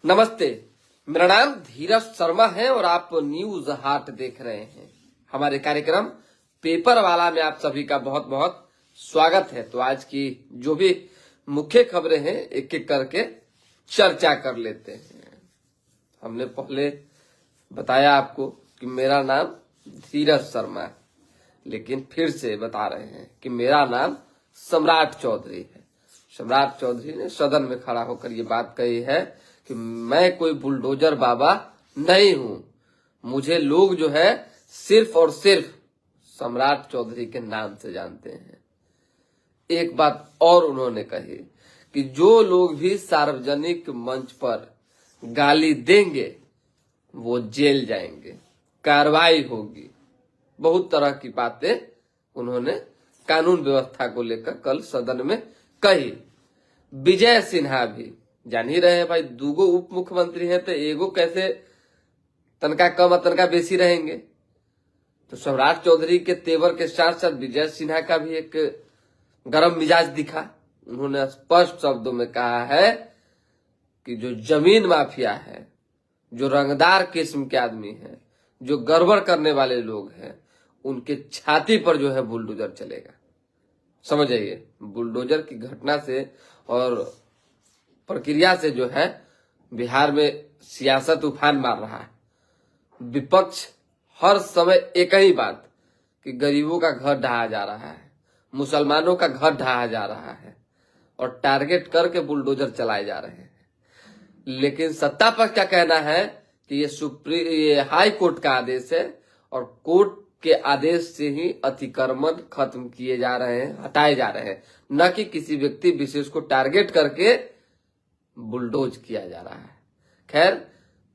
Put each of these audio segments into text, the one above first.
नमस्ते, मेरा नाम धीरज शर्मा है और आप न्यूज हाट देख रहे हैं। हमारे कार्यक्रम पेपर वाला में आप सभी का बहुत बहुत स्वागत है। तो आज की जो भी मुख्य खबरें हैं एक एक करके चर्चा कर लेते हैं। हमने पहले बताया आपको कि मेरा नाम धीरज शर्मा है, लेकिन फिर से बता रहे हैं कि मेरा नाम सम्राट चौधरी है। सम्राट चौधरी ने सदन में खड़ा होकर ये बात कही है कि मैं कोई बुलडोजर बाबा नहीं हूं। मुझे लोग जो है सिर्फ और सिर्फ सम्राट चौधरी के नाम से जानते हैं। एक बात और उन्होंने कही कि जो लोग भी सार्वजनिक मंच पर गाली देंगे वो जेल जाएंगे, कार्रवाई होगी। बहुत तरह की बातें उन्होंने कानून व्यवस्था को लेकर कल सदन में कही। विजय सिन्हा भी जान ही रहे हैं भाई, दूगो उप मुख्यमंत्री हैं तो एगो कैसे तनका कम तनका बेसी रहेंगे। तो सम्राट चौधरी के तेवर के साथ साथ विजय सिन्हा का भी एक गरम मिजाज दिखा। उन्होंने स्पष्ट शब्दों में कहा है कि जो जमीन माफिया है, जो रंगदार किस्म के आदमी हैं, जो गड़बड़ करने वाले लोग हैं, उनके छाती पर जो है बुलडोजर चलेगा। समझ आइए, बुलडोजर की घटना से और प्रक्रिया से जो है बिहार में सियासत उफान मार रहा है। विपक्ष हर समय एक ही बात कि गरीबों का घर ढहा जा रहा है, मुसलमानों का घर ढहा जा रहा है और टारगेट करके बुलडोजर चलाए जा रहे हैं। लेकिन सत्ता पक्ष का कहना है कि ये हाई कोर्ट का आदेश है और कोर्ट के आदेश से ही अतिक्रमण खत्म किए जा रहे हैं, हटाए जा रहे हैं, न कि किसी व्यक्ति विशेष को टारगेट करके बुलडोज किया जा रहा है। खैर,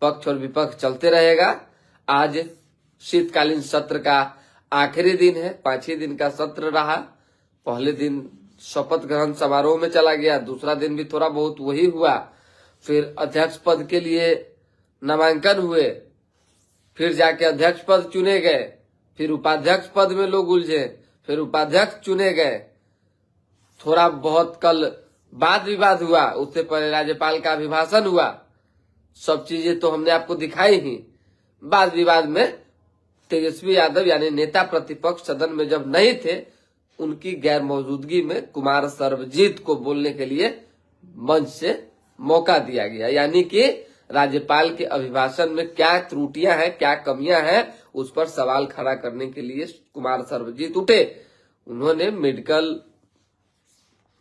पक्ष और विपक्ष चलते रहेगा। आज शीतकालीन सत्र का आखिरी दिन है, 5 ही दिन का सत्र रहा। पहले दिन शपथ ग्रहण समारोह में चला गया, दूसरा दिन भी थोड़ा बहुत वही हुआ। फिर अध्यक्ष पद के लिए नामांकन हुए, फिर जाके अध्यक्ष पद चुने गए, फिर उपाध्यक्ष पद में लोग उलझे, फिर उपाध्यक्ष चुने गए। थोड़ा बहुत कल वाद विवाद हुआ, उससे पहले राज्यपाल का अभिभाषण हुआ। सब चीजें तो हमने आपको दिखाई ही। वाद विवाद में तेजस्वी यादव यानी नेता प्रतिपक्ष सदन में जब नहीं थे, उनकी गैर मौजूदगी में कुमार सर्वजीत को बोलने के लिए मंच से मौका दिया गया। यानी कि राज्यपाल के अभिभाषण में क्या त्रुटियां हैं, क्या कमियां हैं, उस पर सवाल खड़ा करने के लिए कुमार सर्वजीत उठे। उन्होंने मेडिकल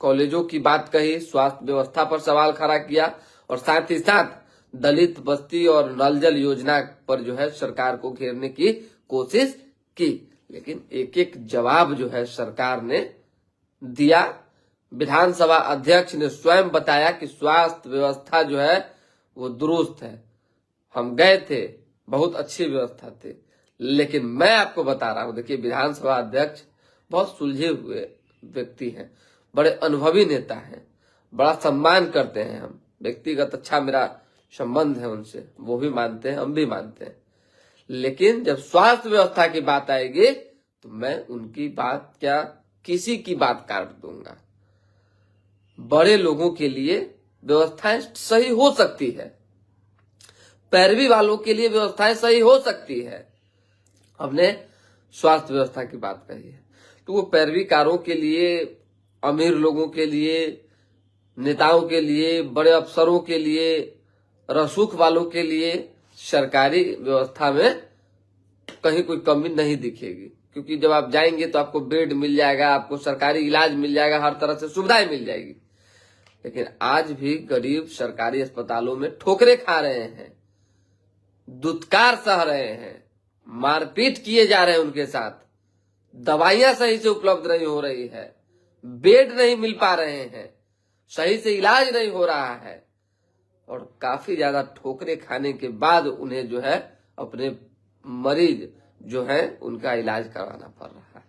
कॉलेजों की बात कही, स्वास्थ्य व्यवस्था पर सवाल खड़ा किया और साथ ही साथ दलित बस्ती और नल जल योजना पर जो है सरकार को घेरने की कोशिश की। लेकिन एक एक जवाब जो है सरकार ने दिया। विधानसभा अध्यक्ष ने स्वयं बताया कि स्वास्थ्य व्यवस्था जो है वो दुरुस्त है, हम गए थे, बहुत अच्छी व्यवस्था थी। लेकिन मैं आपको बता रहा हूं, देखिए, विधानसभा अध्यक्ष बहुत सुलझे हुए व्यक्ति हैं, बड़े अनुभवी नेता हैं, बड़ा सम्मान करते हैं हम। व्यक्तिगत अच्छा मेरा संबंध है उनसे, वो भी मानते हैं, हम भी मानते हैं। लेकिन जब स्वास्थ्य व्यवस्था की बात आएगी तो मैं उनकी बात क्या किसी की बात काट दूंगा। बड़े लोगों के लिए व्यवस्थाएं सही हो सकती है, पैरवी वालों के लिए व्यवस्थाएं सही हो सकती है। हमने स्वास्थ्य व्यवस्था की बात कही है तो वो पैरवीकारों के लिए, अमीर लोगों के लिए, नेताओं के लिए, बड़े अफसरों के लिए, रसूख वालों के लिए सरकारी व्यवस्था में कहीं कोई कमी नहीं दिखेगी। क्योंकि जब आप जाएंगे तो आपको बेड मिल जाएगा, आपको सरकारी इलाज मिल जाएगा, हर तरह से सुविधाएं मिल जाएगी। लेकिन आज भी गरीब सरकारी अस्पतालों में ठोकरे खा रहे हैं, दुत्कार सह रहे हैं, मारपीट किए जा रहे हैं उनके साथ, दवाइयां सही से उपलब्ध नहीं हो रही है, बेड नहीं मिल पा रहे हैं, सही से इलाज नहीं हो रहा है और काफी ज्यादा ठोकरे खाने के बाद उन्हें जो है अपने मरीज जो है उनका इलाज करवाना पड़ रहा है।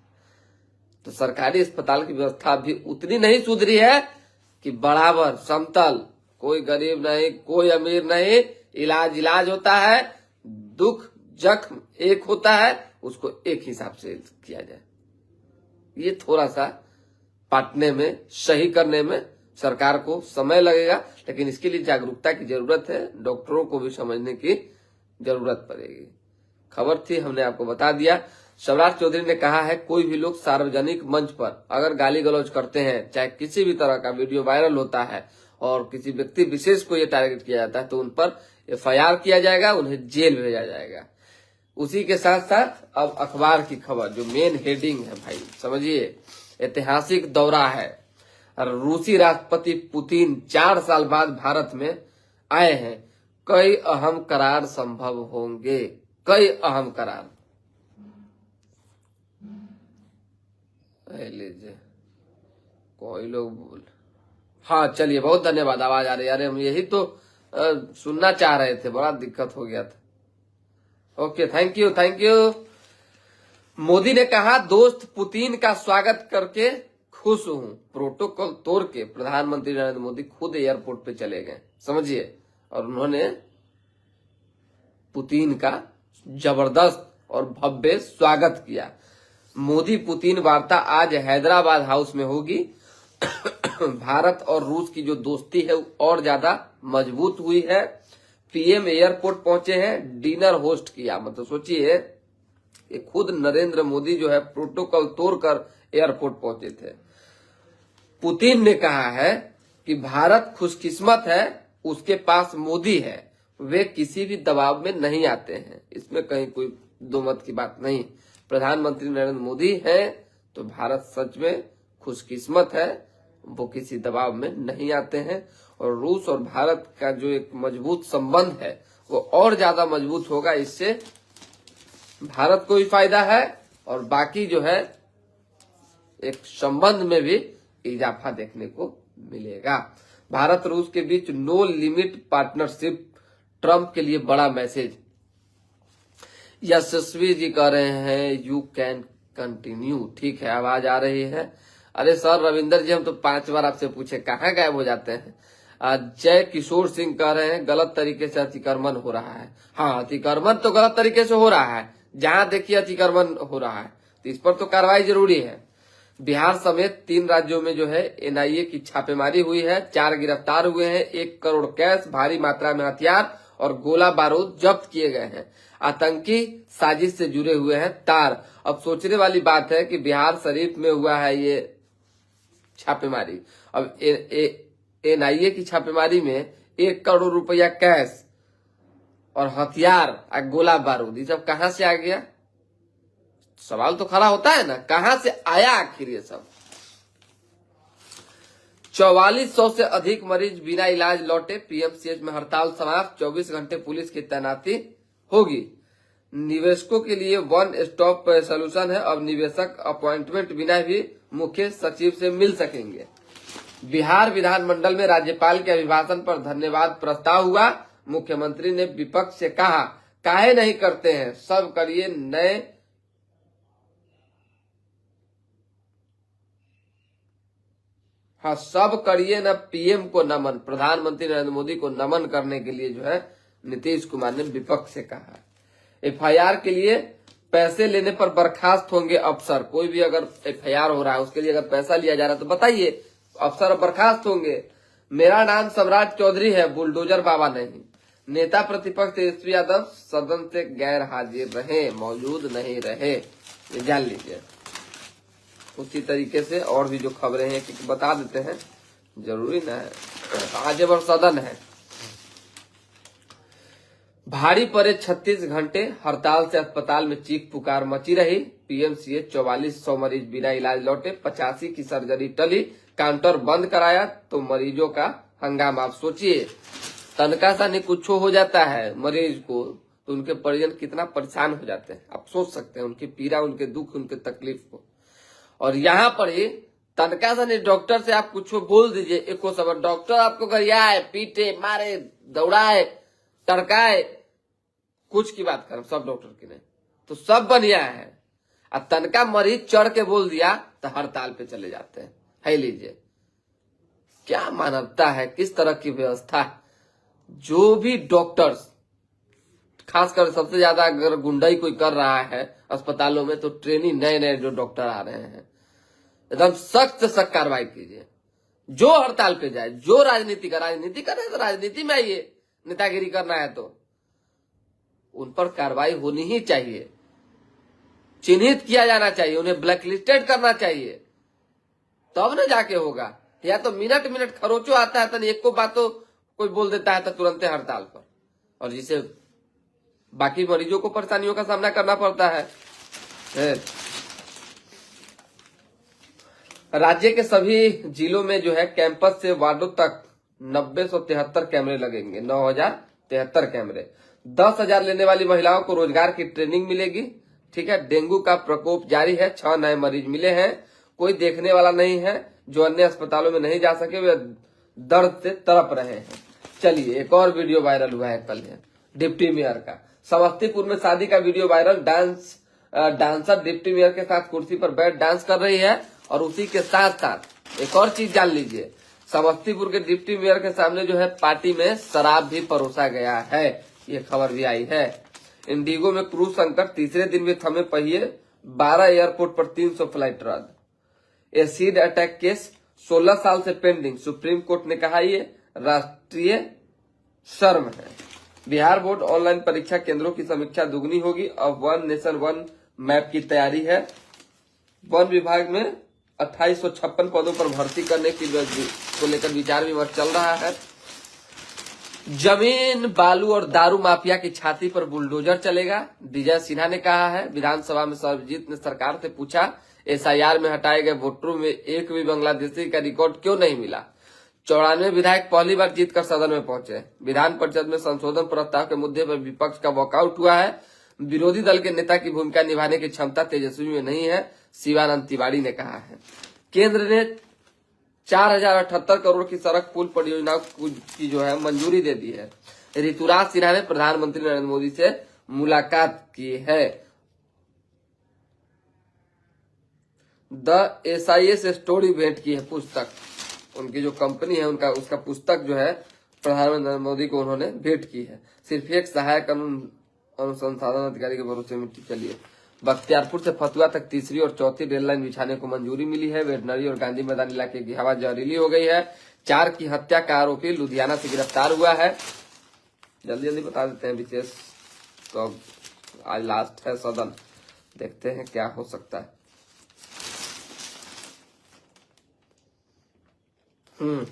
तो सरकारी अस्पताल की व्यवस्था भी उतनी नहीं सुधरी है कि बराबर समतल, कोई गरीब नहीं, कोई अमीर नहीं, इलाज होता है, दुख जख्म एक होता है, उसको एक हिसाब से किया जाए। ये थोड़ा सा पाटने में, सही करने में सरकार को समय लगेगा, लेकिन इसके लिए जागरूकता की जरूरत है, डॉक्टरों को भी समझने की जरूरत पड़ेगी। खबर थी, हमने आपको बता दिया। शिवराज चौधरी ने कहा है कोई भी लोग सार्वजनिक मंच पर अगर गाली गलौज करते हैं, चाहे किसी भी तरह का वीडियो वायरल होता है और किसी व्यक्ति विशेष को ये टारगेट किया जाता है, तो उन पर FIR किया जाएगा, उन्हें जेल भेजा जाएगा। उसी के साथ साथ अब अखबार की खबर जो मेन हेडिंग है भाई, समझिए, ऐतिहासिक दौरा है। रूसी राष्ट्रपति पुतिन 4 साल बाद भारत में आए हैं, कई अहम करार संभव होंगे, कई अहम करार। लीजिए, कोई लोग बोल, हाँ चलिए, बहुत धन्यवाद, आवाज आ रही है। अरे हम यही तो सुनना चाह रहे थे, बड़ा दिक्कत हो गया था। Okay, thank you, thank you. Modi ने कहा दोस्त पुतिन का स्वागत करके खुश हूं, प्रोटोकॉल तोड़ के प्रधानमंत्री नरेंद्र मोदी खुद एयरपोर्ट पे चले गए, समझिए, और उन्होंने पुतिन का जबरदस्त और भव्य स्वागत किया। मोदी पुतिन वार्ता आज हैदराबाद हाउस में होगी। भारत और रूस की जो दोस्ती है और ज्यादा मजबूत हुई है। पीएम एयरपोर्ट पहुंचे हैं, डिनर होस्ट किया, मतलब सोचिए, ये खुद नरेंद्र मोदी जो है प्रोटोकॉल तोड़कर एयरपोर्ट पहुंचे थे। पुतिन ने कहा है कि भारत खुशकिस्मत है, उसके पास मोदी है, वे किसी भी दबाव में नहीं आते हैं, इसमें कहीं कोई दो मत की बात नहीं। प्रधानमंत्री नरेंद्र मोदी हैं तो भारत सच में खुशकिस्मत है, वो किसी दबाव में नहीं आते हैं। और रूस और भारत का जो एक मजबूत संबंध है वो और ज्यादा मजबूत होगा, इससे भारत को भी फायदा है और बाकी जो है एक संबंध में भी इजाफा देखने को मिलेगा। भारत रूस के बीच नो लिमिट पार्टनरशिप, ट्रंप के लिए बड़ा मैसेज। यशस्वी जी कह रहे हैं यू कैन कंटिन्यू, ठीक है, आवाज आ रही है। अरे सर रविंदर जी, हम तो 5 बार आपसे पूछे, कहाँ गायब हो जाते हैं। जय किशोर सिंह कह रहे हैं गलत तरीके से अतिक्रमण हो रहा है। हाँ, अतिक्रमण तो गलत तरीके से हो रहा है, जहां देखिए अतिक्रमण हो रहा है, तो इस पर तो कार्रवाई जरूरी है। बिहार समेत 3 राज्यों में जो है NIA की छापेमारी हुई है, 4 गिरफ्तार हुए हैं, 1 करोड़ कैश, भारी मात्रा में हथियार और गोला बारूद जब्त किए गए हैं। आतंकी साजिश से जुड़े हुए हैं तार। अब सोचने वाली बात है कि बिहार शरीफ में हुआ है ये छापेमारी, अब NIA की छापेमारी में 1 करोड़ रुपया कैश और हथियार और गोला बारूद, ये सब कहां से आ गया? सवाल तो खड़ा होता है ना, कहां से आया आखिर ये सब। 4400 से अधिक मरीज बिना इलाज लौटे, PMCH में हड़ताल समाप्त, 24 घंटे पुलिस की तैनाती होगी। निवेशकों के लिए वन स्टॉप सॉल्यूशन है, अब निवेशक अपॉइंटमेंट बिना भी मुख्य सचिव से मिल सकेंगे। बिहार विधानमंडल में राज्यपाल के अभिभाषण पर धन्यवाद प्रस्ताव हुआ। मुख्यमंत्री ने विपक्ष से कहा काहे नहीं करते हैं, सब करिए नए सब करिए न PM को नमन, प्रधानमंत्री नरेंद्र मोदी को नमन करने के लिए जो है नीतीश कुमार ने विपक्ष से कहा। FIR के लिए पैसे लेने पर बर्खास्त होंगे अफसर, कोई भी अगर FIR हो रहा है उसके लिए अगर पैसा लिया जा रहा है तो बताइए, अफसर बर्खास्त होंगे। मेरा नाम सम्राट चौधरी है, बुलडोजर बाबा नहीं। नेता प्रतिपक्ष तेजस्वी यादव सदन से गैर हाजिर रहे, मौजूद नहीं रहे, ये जान लीजिए। उसी तरीके से और भी जो खबरें हैं कि बता देते हैं, जरूरी ना है, आज और सदन है। भारी पड़े 36 घंटे, हड़ताल से अस्पताल में चीख पुकार मची रही। PMCH 4400 मरीज बिना इलाज लौटे, 85 की सर्जरी टली, काउंटर बंद कराया तो मरीजों का हंगामा। आप सोचिए, तनका सा नहीं कुछ हो जाता है मरीज को तो उनके परिजन कितना परेशान हो जाते हैं, आप सोच सकते हैं उनकी पीड़ा, उनके दुख, उनके तकलीफ को। और यहाँ पर ही तनका सा नहीं, डॉक्टर से आप कुछ बोल दीजिए, एको सबर डॉक्टर आपको गरियाए, पीटे, मारे, दौड़ाए, टरकाए, कुछ की बात करें, सब डॉक्टर की नहीं तो सब बढ़िया है। अब तनका मरीज चढ़ के बोल दिया तो हड़ताल पे चले जाते हैं। है लीजिए, क्या मानवता है, किस तरह की व्यवस्था है। जो भी डॉक्टर्स, खासकर सबसे ज्यादा अगर गुंडाई कोई कर रहा है अस्पतालों में तो ट्रेनी नए नए जो डॉक्टर आ रहे हैं, एकदम सख्त कार्रवाई कीजिए। जो हड़ताल पे जाए, जो राजनीति करना है तो राजनीति में आइए, नेतागिरी करना है तो उन पर कार्रवाई होनी ही चाहिए, चिन्हित किया जाना चाहिए, उन्हें ब्लैकलिस्टेड करना चाहिए, तब न जाके होगा। या तो मिनट मिनट खरोचो आता है, तो एक को बात तो कोई बोल देता है तो तुरंत हड़ताल पर, और जिसे बाकी मरीजों को परेशानियों का सामना करना पड़ता है। राज्य के सभी जिलों में जो है कैंपस से वार्डों तक 9,173 कैमरे लगेंगे, 9,073 कैमरे। 10,000 लेने वाली महिलाओं को रोजगार की ट्रेनिंग मिलेगी। ठीक है, डेंगू का प्रकोप जारी है, 6 नए मरीज मिले हैं, कोई देखने वाला नहीं है, जो अन्य अस्पतालों में नहीं जा सके वे दर्द से तड़प रहे हैं। चलिए, एक और वीडियो वायरल हुआ है कल है डिप्टी मेयर का। समस्तीपुर में शादी का video viral, dancer deputy mayor के साथ कुर्सी पर बैठ डांस कर रही है, और उसी के साथ साथ एक और चीज जान लीजिए, समस्तीपुर के डिप्टी मेयर के सामने जो है पार्टी में शराब भी परोसा गया है, ये खबर भी आई है। इंडिगो में क्रूज संकट, तीसरे दिन भी थमे पहिए, 12 एयरपोर्ट पर 300 फ्लाइट रद्द। एसिड अटैक केस 16 साल से पेंडिंग, सुप्रीम कोर्ट ने कहा ये राष्ट्रीय शर्म है। बिहार बोर्ड ऑनलाइन परीक्षा केंद्रों की समीक्षा दुगनी होगी, अब वन नेशन वन मैप की तैयारी है। वन विभाग में 2856 पदों पर भर्ती करने की को लेकर विचार विमर्श चल रहा है। जमीन, बालू और दारू माफिया की छाती पर बुलडोजर चलेगा, विजय सिन्हा ने कहा है। विधानसभा में सर्वजीत ने सरकार से पूछा, एसआईआर में हटाए गए वोटरों में एक भी बांग्लादेशी का रिकॉर्ड क्यों नहीं मिला। 94 विधायक पहली बार जीतकर सदन में पहुंचे। विधान परिषद में संशोधन प्रस्ताव के मुद्दे पर विपक्ष का वॉकआउट हुआ है। विरोधी दल के नेता की भूमिका निभाने की क्षमता तेजस्वी में नहीं है, शिवानंद तिवारी ने कहा है। केंद्र ने 4,078 करोड़ की सड़क पुल परियोजनाओं की जो है मंजूरी दे दी है। ऋतुराज सिन्हा ने प्रधानमंत्री नरेंद्र मोदी से मुलाकात की है। द एसआईएस स्टोरी भेंट की है पुस्तक, उनकी जो कंपनी है उनका उसका पुस्तक जो है प्रधानमंत्री नरेंद्र मोदी को उन्होंने भेंट की है। सिर्फ एक सहायक अनुसंधान अधिकारी के भरोसे में। चलिए, बख्तियारपुर से फतुहा तक तीसरी और चौथी रेल लाइन बिछाने को मंजूरी मिली है। वेटनरी और गांधी मैदान इलाके की हवा जहरीली हो गई है। 4 की हत्या का आरोपी लुधियाना से गिरफ्तार हुआ है। जल्दी जल्दी बता देते हैं विशेष, तो आज लास्ट है सदन, देखते हैं क्या हो सकता है।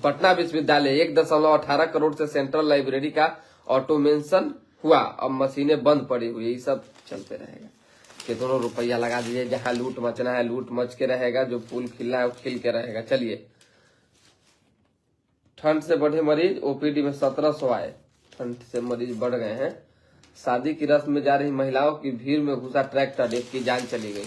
पटना विश्वविद्यालय 1.18 करोड़ से सेंट्रल लाइब्रेरी का ऑटोमेशन हुआ, अब मशीनें बंद पड़ी हुई, ये सब चलते रहेगा। कितनों रुपया लगा दीजिए, जहां लूट मचना है लूट मच के रहेगा, जो फूल खिलना है वो खिल के रहेगा। चलिए, ठंड से बढ़े मरीज, ओपीडी में 1700 आए, ठंड से मरीज बढ़ गए हैं। शादी की रस्म में जा रही महिलाओं की भीड़ में घुसा ट्रैक्टर, एक की जान चली गई।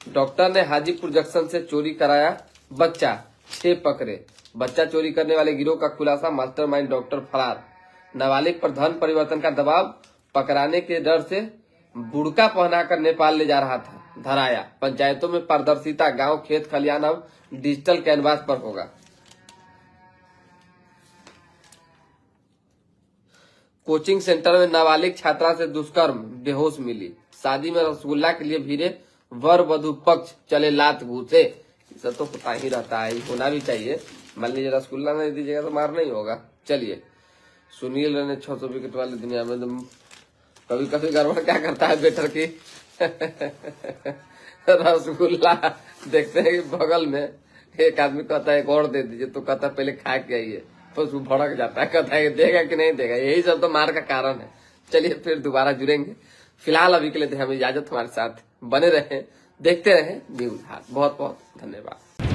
डॉक्टर ने हाजीपुर जंक्शन से चोरी कराया बच्चा, 6 पकड़े। बच्चा चोरी करने वाले गिरोह का खुलासा, मास्टरमाइंड डॉक्टर फरार। नाबालिग पर धन परिवर्तन का दबाव, पकड़ाने के डर से बुड़का पहनाकर नेपाल ले जा रहा था, धराया। पंचायतों में पारदर्शिता, गांव खेत खलियान अब डिजिटल कैनवास पर होगा। कोचिंग सेंटर में नाबालिग छात्रा से दुष्कर्म, बेहोश मिली। शादी में रसगुल्ला के लिए भिड़े वर वधु पक्ष, चले लात घूसे। सब तो होता ही रहता है, होना भी चाहिए। मान लीजिए रसगुल्ला नहीं दीजिएगा तो मारना ही होगा। चलिए, सुनील ने 600 विकेट वाली दुनिया में कभी कभी गड़बड़ क्या करता है बेटर की रसगुल्ला देखते हैं कि बगल में एक आदमी कहता है एक और दे दीजिए, तो कहता है पहले खा के आइए, तो उसको भड़क जाता है, कहता है देगा कि नहीं देगा। यही सब तो मार का कारण है। चलिए, फिर दोबारा जुड़ेंगे। फिलहाल अभी के लिए हमें इजाजत, हमारे साथ बने रहें, देखते रहें न्यूज हाट। बहुत बहुत धन्यवाद।